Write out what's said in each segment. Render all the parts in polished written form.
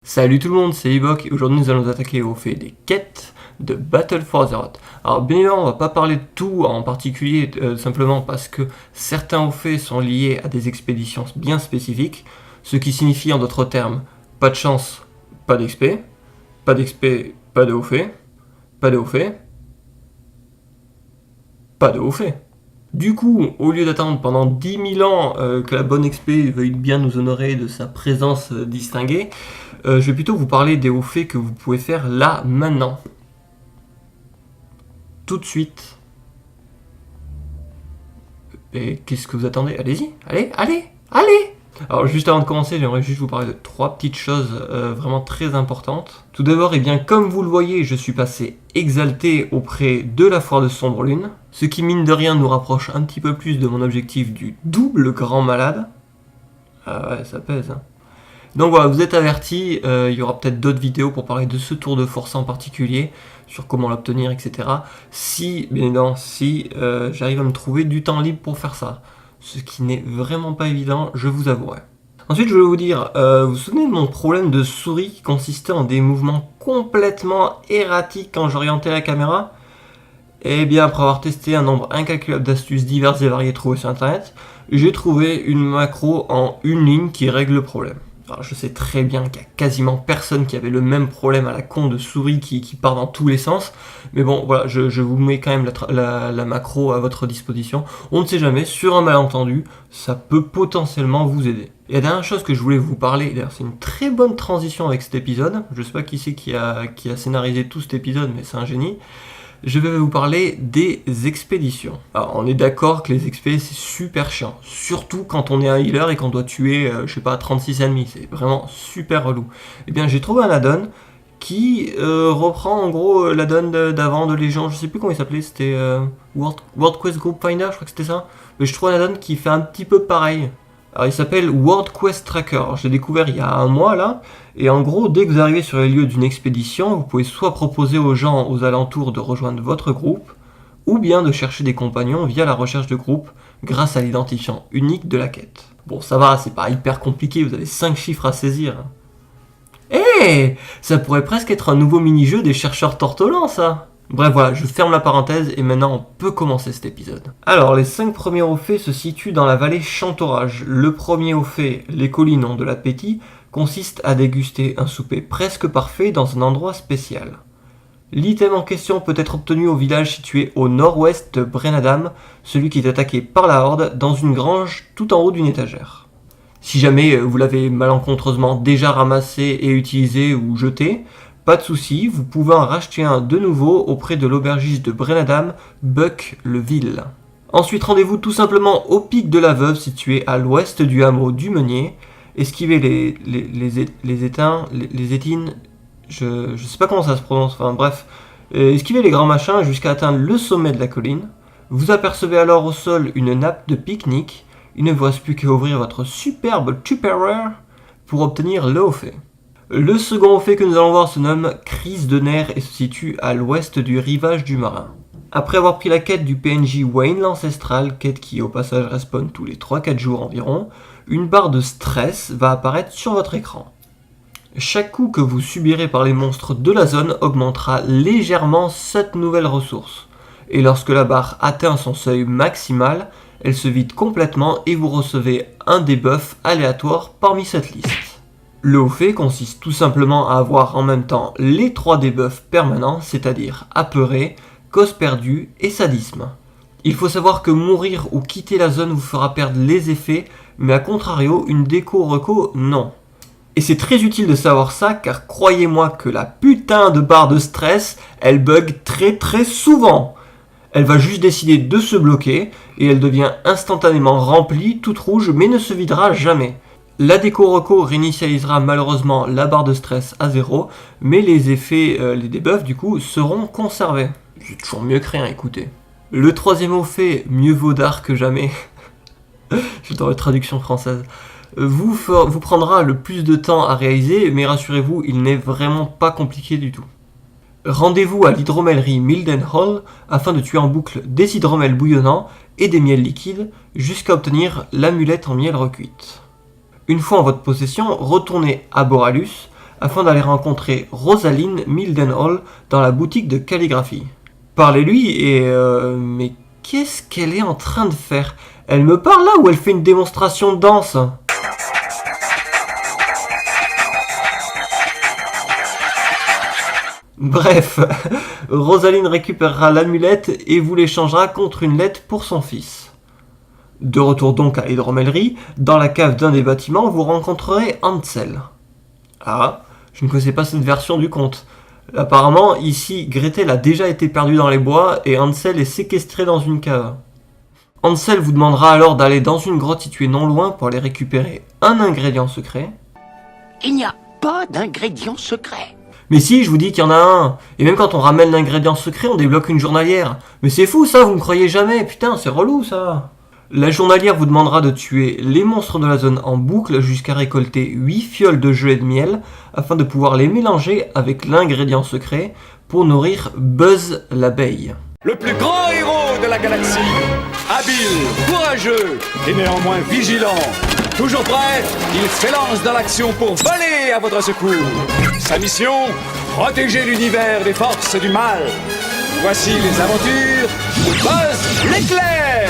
Salut tout le monde, c'est Ibok et aujourd'hui nous allons nous attaquer au fait des quêtes de Battle for Azeroth. Alors bien évidemment on va pas parler de tout en particulier simplement parce que certains hauts faits sont liés à des expéditions bien spécifiques, ce qui signifie en d'autres termes pas de chance, pas d'XP, pas d'XP, pas de haut fait, pas de haut fait, pas de haut fait. Du coup, au lieu d'attendre pendant 10 000 ans que la bonne XP veuille bien nous honorer de sa présence distinguée, je vais plutôt vous parler des hauts faits que vous pouvez faire là, maintenant. Tout de suite. Et qu'est-ce que vous attendez? Allez-y, allez! Alors juste avant de commencer, j'aimerais juste vous parler de 3 petites choses vraiment très importantes. Tout d'abord, eh bien, comme vous le voyez, je suis passé exalté auprès de la foire de Sombre Lune, ce qui mine de rien nous rapproche un petit peu plus de mon objectif du double grand malade. Ah ouais, ça pèse, hein. Donc voilà, vous êtes avertis, il y aura peut-être d'autres vidéos pour parler de ce tour de force en particulier, sur comment l'obtenir, etc. Si, bien évidemment, j'arrive à me trouver du temps libre pour faire ça. Ce qui n'est vraiment pas évident, je vous avouerai. Ensuite, je vais vous dire, vous vous souvenez de mon problème de souris qui consistait en des mouvements complètement erratiques quand j'orientais la caméra? Eh bien, après avoir testé un nombre incalculable d'astuces diverses et variées trouvées sur internet, j'ai trouvé une macro en une ligne qui règle le problème. Alors, je sais très bien qu'il y a quasiment personne qui avait le même problème à la con de souris qui part dans tous les sens, mais bon, voilà, je vous mets quand même la macro à votre disposition. On ne sait jamais, sur un malentendu, ça peut potentiellement vous aider. Et la dernière chose que je voulais vous parler, d'ailleurs c'est une très bonne transition avec cet épisode, je sais pas qui c'est qui a scénarisé tout cet épisode, mais c'est un génie. Je vais vous parler des expéditions. Alors, on est d'accord que les expé c'est super chiant, surtout quand on est un healer et qu'on doit tuer, je sais pas, 36 ennemis, c'est vraiment super relou. Eh bien, j'ai trouvé un add-on qui reprend en gros l'add-on d'avant de Légion, je sais plus comment il s'appelait, c'était World Quest Group Finder, je crois que c'était ça. Mais je trouve un add-on qui fait un petit peu pareil. Alors il s'appelle World Quest Tracker, alors, je l'ai découvert il y a un mois là, et en gros dès que vous arrivez sur les lieux d'une expédition, vous pouvez soit proposer aux gens aux alentours de rejoindre votre groupe, ou bien de chercher des compagnons via la recherche de groupe grâce à l'identifiant unique de la quête. Bon ça va, c'est pas hyper compliqué, vous avez 5 chiffres à saisir. Eh, ça pourrait presque être un nouveau mini-jeu des chercheurs tortolans ça. Bref voilà, je ferme la parenthèse et maintenant on peut commencer cet épisode. Alors les 5 premiers hauts faits se situent dans la vallée Chantorage. Le premier haut fait, les collines ont de l'appétit, consiste à déguster un souper presque parfait dans un endroit spécial. L'item en question peut être obtenu au village situé au nord-ouest de Brenadam, celui qui est attaqué par la horde dans une grange tout en haut d'une étagère. Si jamais vous l'avez malencontreusement déjà ramassé et utilisé ou jeté, pas de souci, vous pouvez en racheter un de nouveau auprès de l'aubergiste de Brenadam, Buck le Vil. Ensuite, rendez-vous tout simplement au pic de la Veuve situé à l'ouest du hameau du Meunier. Esquivez les étines, je sais pas comment ça se prononce, enfin bref. Esquivez les grands machins jusqu'à atteindre le sommet de la colline. Vous apercevez alors au sol une nappe de pique-nique. Il ne vous reste plus qu'à ouvrir votre superbe Tupperware pour obtenir le haut fait. Le second haut fait que nous allons voir se nomme Crise de nerfs et se situe à l'ouest du rivage du Marin. Après avoir pris la quête du PNJ Wayne l'Ancestral, quête qui au passage respawn tous les 3-4 jours environ, une barre de stress va apparaître sur votre écran. Chaque coup que vous subirez par les monstres de la zone augmentera légèrement cette nouvelle ressource. Et lorsque la barre atteint son seuil maximal, elle se vide complètement et vous recevez un debuff aléatoire parmi cette liste. Le haut fait consiste tout simplement à avoir en même temps les 3 debuffs permanents, c'est-à-dire apeuré, cause perdue et sadisme. Il faut savoir que mourir ou quitter la zone vous fera perdre les effets, mais à contrario, une déco reco, non. Et c'est très utile de savoir ça, car croyez-moi que la putain de barre de stress, elle bug très souvent. Elle va juste décider de se bloquer, et elle devient instantanément remplie, toute rouge, mais ne se videra jamais. La déco reco réinitialisera malheureusement la barre de stress à 0, mais les effets, les debuffs du coup, seront conservés. C'est toujours mieux que rien, écoutez. Le troisième haut fait, mieux vaut d'art que jamais, j'adore la traduction française, vous prendra le plus de temps à réaliser, mais rassurez-vous, il n'est vraiment pas compliqué du tout. Rendez-vous à l'hydromellerie Mildenhall afin de tuer en boucle des hydromels bouillonnants et des miels liquides jusqu'à obtenir l'amulette en miel recuite. Une fois en votre possession, retournez à Boralus afin d'aller rencontrer Rosaline Mildenhall dans la boutique de calligraphie. Parlez-lui mais qu'est-ce qu'elle est en train de faire? Elle me parle là ou elle fait une démonstration de danse? Bref, Rosaline récupérera l'amulette et vous l'échangera contre une lettre pour son fils. De retour donc à Hydromellerie, dans la cave d'un des bâtiments, vous rencontrerez Hansel. Ah, je ne connaissais pas cette version du conte. Apparemment, ici, Gretel a déjà été perdue dans les bois et Hansel est séquestré dans une cave. Hansel vous demandera alors d'aller dans une grotte située non loin pour aller récupérer un ingrédient secret. Il n'y a pas d'ingrédient secret. Mais si, je vous dis qu'il y en a un. Et même quand on ramène l'ingrédient secret, on débloque une journalière. Mais c'est fou ça, vous me croyez jamais. Putain, c'est relou ça. La journalière vous demandera de tuer les monstres de la zone en boucle jusqu'à récolter 8 fioles de gelée de miel afin de pouvoir les mélanger avec l'ingrédient secret pour nourrir Buzz l'abeille. Le plus grand héros de la galaxie, habile, courageux et néanmoins vigilant. Toujours prêt, il s'élance dans l'action pour voler à votre secours. Sa mission, protéger l'univers des forces du mal. Voici les aventures de Buzz l'éclair.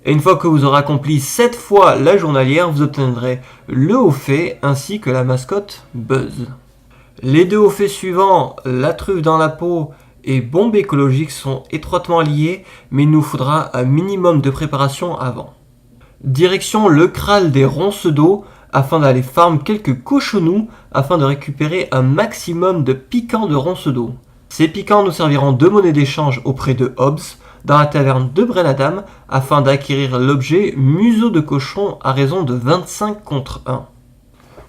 Et une fois que vous aurez accompli 7 fois la journalière, vous obtiendrez le haut fait ainsi que la mascotte Buzz. Les deux hauts faits suivants, la truffe dans la peau et bombe écologique, sont étroitement liés, mais il nous faudra un minimum de préparation avant. Direction le Kral des ronces d'eau afin d'aller farm quelques cochonous afin de récupérer un maximum de piquants de ronces d'eau. Ces piquants nous serviront de monnaie d'échange auprès de Hobbs dans la taverne de Brenadam afin d'acquérir l'objet museau de cochon à raison de 25 contre 1.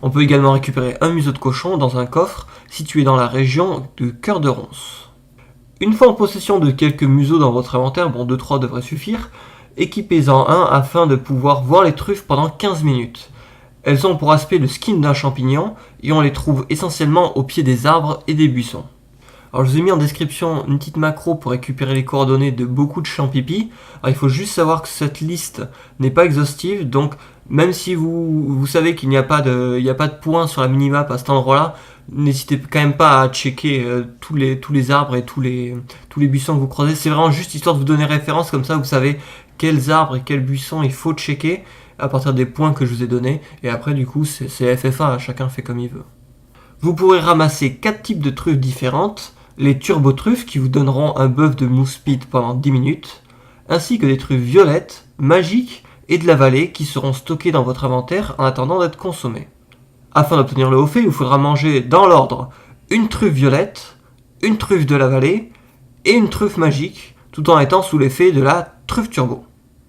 On peut également récupérer un museau de cochon dans un coffre situé dans la région de Cœur de Ronce. Une fois en possession de quelques museaux dans votre inventaire, bon 2-3 devrait suffire, équipez-en un afin de pouvoir voir les truffes pendant 15 minutes. Elles ont pour aspect le skin d'un champignon et on les trouve essentiellement au pied des arbres et des buissons. Alors je vous ai mis en description une petite macro pour récupérer les coordonnées de beaucoup de champipi. Alors il faut juste savoir que cette liste n'est pas exhaustive, donc même si vous savez qu'il n'y a pas de points sur la minimap à cet endroit-là, n'hésitez quand même pas à checker tous les arbres et tous les buissons que vous croisez. C'est vraiment juste histoire de vous donner référence, comme ça vous savez quels arbres et quels buissons il faut checker à partir des points que je vous ai donnés. Et après du coup c'est FFA, chacun fait comme il veut. Vous pourrez ramasser 4 types de truffes différentes. Les turbo-truffes qui vous donneront un buff de move speed pendant 10 minutes, ainsi que des truffes violettes, magiques et de la vallée qui seront stockées dans votre inventaire en attendant d'être consommées. Afin d'obtenir le haut fait, il vous faudra manger dans l'ordre une truffe violette, une truffe de la vallée et une truffe magique, tout en étant sous l'effet de la truffe turbo.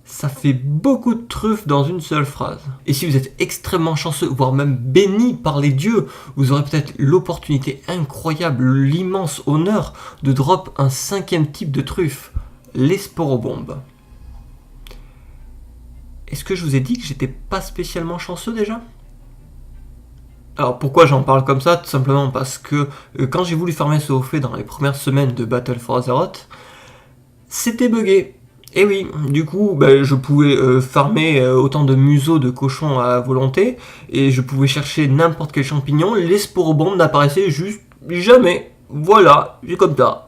Ça fait beaucoup de truffes dans une seule phrase. Et si vous êtes extrêmement chanceux, voire même béni par les dieux, vous aurez peut-être l'opportunité incroyable, l'immense honneur de drop un 5e type de truffe, les sporobombes. Est-ce que je vous ai dit que j'étais pas spécialement chanceux déjà ? Alors pourquoi j'en parle comme ça ? Tout simplement parce que quand j'ai voulu farmer ce haut fait dans les premières semaines de Battle for Azeroth, c'était buggé. Et oui, du coup, je pouvais farmer autant de museaux de cochons à volonté, et je pouvais chercher n'importe quel champignon, les sporobombes n'apparaissaient juste jamais. Voilà, j'ai comme ça.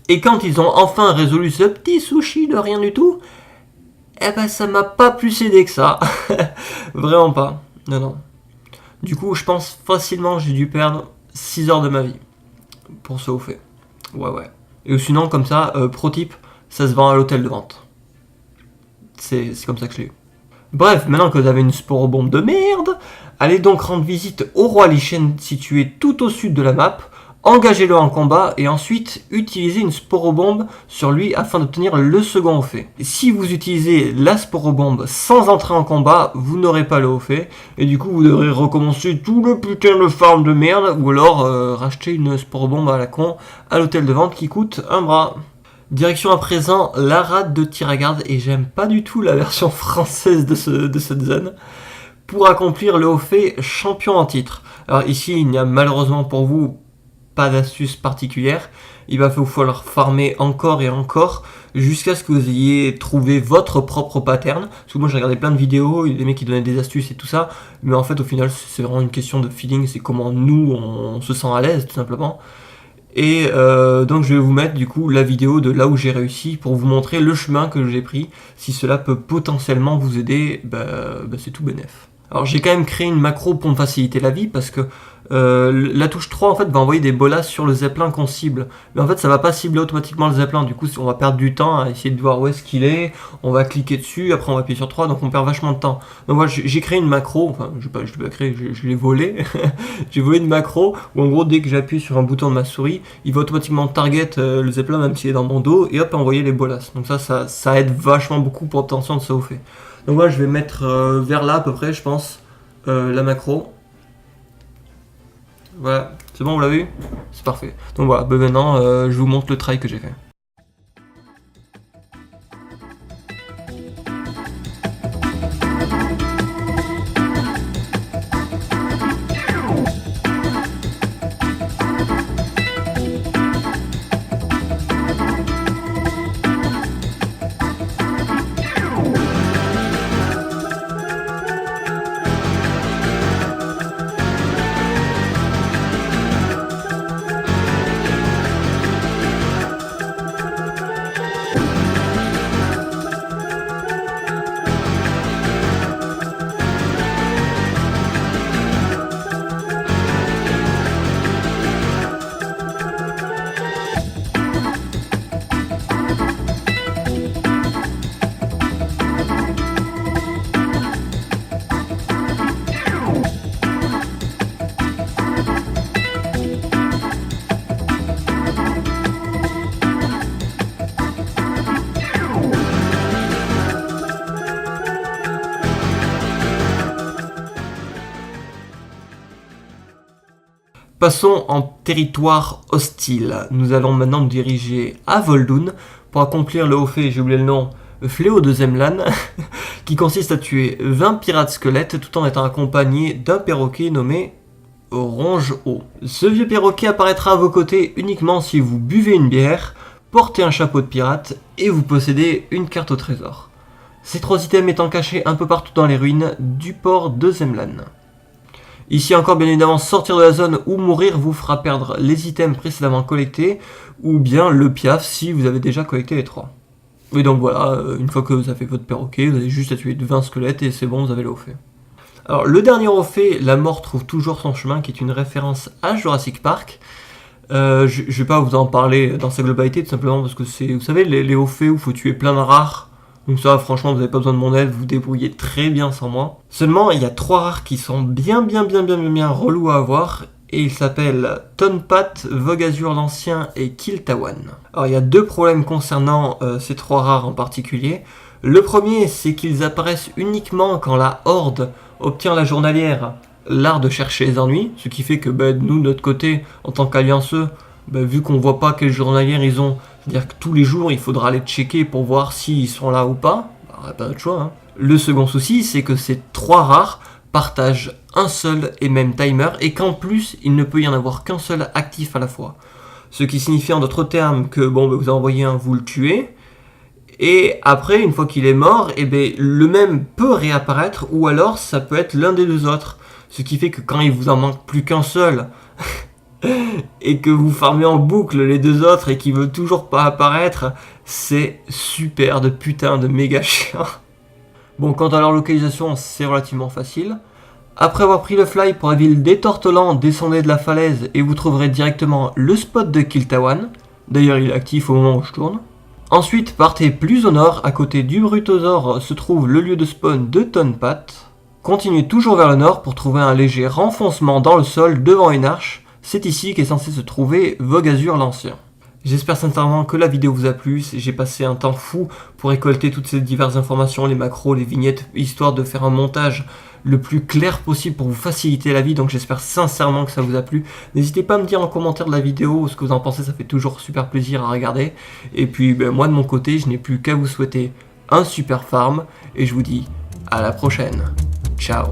Et quand ils ont enfin résolu ce petit sushi de rien du tout, ça m'a pas plus aidé que ça. Vraiment pas. Non. Du coup, je pense facilement j'ai dû perdre 6 heures de ma vie pour ce haut fait. Ouais. Et sinon, comme ça, pro tip, ça se vend à l'hôtel de vente. C'est comme ça que je l'ai eu. Bref, maintenant que vous avez une sporobombe de merde, allez donc rendre visite au roi Lichen situé tout au sud de la map, engagez-le en combat et ensuite utilisez une sporobombe sur lui afin d'obtenir le second haut fait. Si vous utilisez la sporobombe sans entrer en combat, vous n'aurez pas le haut fait et du coup vous devrez recommencer tout le putain de farm de merde ou alors racheter une sporobombe à la con à l'hôtel de vente qui coûte un bras. Direction à présent la rade de Tiragarde, et j'aime pas du tout la version française de cette zone, pour accomplir le haut fait champion en titre. Alors ici il n'y a malheureusement pour vous pas d'astuce particulière. Il va vous falloir farmer encore et encore jusqu'à ce que vous ayez trouvé votre propre pattern. Parce que moi j'ai regardé plein de vidéos, il y a des mecs qui donnaient des astuces et tout ça, mais en fait au final c'est vraiment une question de feeling, c'est comment nous on se sent à l'aise tout simplement. Et donc je vais vous mettre du coup la vidéo de là où j'ai réussi pour vous montrer le chemin que j'ai pris. Si cela peut potentiellement vous aider, c'est tout bénef. Alors j'ai quand même créé une macro pour me faciliter la vie parce que la touche 3 en fait va envoyer des bolas sur le zeppelin qu'on cible. Mais en fait ça va pas cibler automatiquement le zeppelin, du coup on va perdre du temps à essayer de voir où est-ce qu'il est, on va cliquer dessus, après on va appuyer sur 3, donc on perd vachement de temps. Donc voilà, j'ai créé une macro, enfin je l'ai pas créé, je l'ai volé. J'ai volé une macro où en gros dès que j'appuie sur un bouton de ma souris, il va automatiquement target le zeppelin même s'il est dans mon dos et hop envoyer les bolas. Donc ça aide vachement beaucoup pour l'obtention de ce haut fait. Donc voilà, je vais mettre vers là à peu près je pense la macro. Voilà, c'est bon, vous l'avez vu? C'est parfait. Donc voilà, maintenant je vous montre le try que j'ai fait. Passons en territoire hostile. Nous allons maintenant nous diriger à Vol'dun pour accomplir le haut fait, j'ai oublié le nom, Fléau de Zemlan, qui consiste à tuer 20 pirates squelettes tout en étant accompagné d'un perroquet nommé Ronge-Haut. Ce vieux perroquet apparaîtra à vos côtés uniquement si vous buvez une bière, portez un chapeau de pirate et vous possédez une carte au trésor. Ces 3 items étant cachés un peu partout dans les ruines du port de Zemlan. Ici encore, bien évidemment, sortir de la zone ou mourir vous fera perdre les items précédemment collectés, ou bien le piaf si vous avez déjà collecté les 3. Et donc voilà, une fois que vous avez fait votre perroquet, vous avez juste à tuer 20 squelettes et c'est bon, vous avez le haut fait. Alors le dernier haut fait, la mort trouve toujours son chemin, qui est une référence à Jurassic Park. Je vais pas vous en parler dans sa globalité, tout simplement parce que c'est, vous savez, les hauts faits où il faut tuer plein de rares. Donc ça, franchement, vous n'avez pas besoin de mon aide, vous vous débrouillez très bien sans moi. Seulement, il y a 3 rares qui sont bien relous à avoir, et ils s'appellent Tonpat, Vogue Azur l'Ancien et Kiltawan. Alors il y a 2 problèmes concernant ces 3 rares en particulier. Le premier, c'est qu'ils apparaissent uniquement quand la Horde obtient la journalière, l'art de chercher les ennuis, ce qui fait que nous, de notre côté, en tant qu'allianceux, vu qu'on voit pas quelle journalière ils ont, c'est-à-dire que tous les jours, il faudra aller checker pour voir s'ils sont là ou pas. On n'a pas d'autre choix. Hein. Le second souci, c'est que ces 3 rares partagent un seul et même timer, et qu'en plus, il ne peut y en avoir qu'un seul actif à la fois. Ce qui signifie en d'autres termes que, vous envoyez un, vous le tuez, et après, une fois qu'il est mort, le même peut réapparaître, ou alors ça peut être l'un des 2 autres. Ce qui fait que quand il vous en manque plus qu'un seul, et que vous farmez en boucle les 2 autres et qui veulent toujours pas apparaître, c'est super de putain de méga chiant. Bon, quant à leur localisation, c'est relativement facile. Après avoir pris le fly pour la ville d'Etortolan, descendez de la falaise et vous trouverez directement le spot de Kiltawan. D'ailleurs, il est actif au moment où je tourne. Ensuite, partez plus au nord, à côté du Brutosaure se trouve le lieu de spawn de Tonpat. Continuez toujours vers le nord pour trouver un léger renfoncement dans le sol devant une arche. C'est ici qu'est censé se trouver Vogue Azur l'Ancien. J'espère sincèrement que la vidéo vous a plu, j'ai passé un temps fou pour récolter toutes ces diverses informations, les macros, les vignettes, histoire de faire un montage le plus clair possible pour vous faciliter la vie, donc j'espère sincèrement que ça vous a plu. N'hésitez pas à me dire en commentaire de la vidéo ce que vous en pensez, ça fait toujours super plaisir à regarder. Et puis moi de mon côté, je n'ai plus qu'à vous souhaiter un super farm, et je vous dis à la prochaine. Ciao.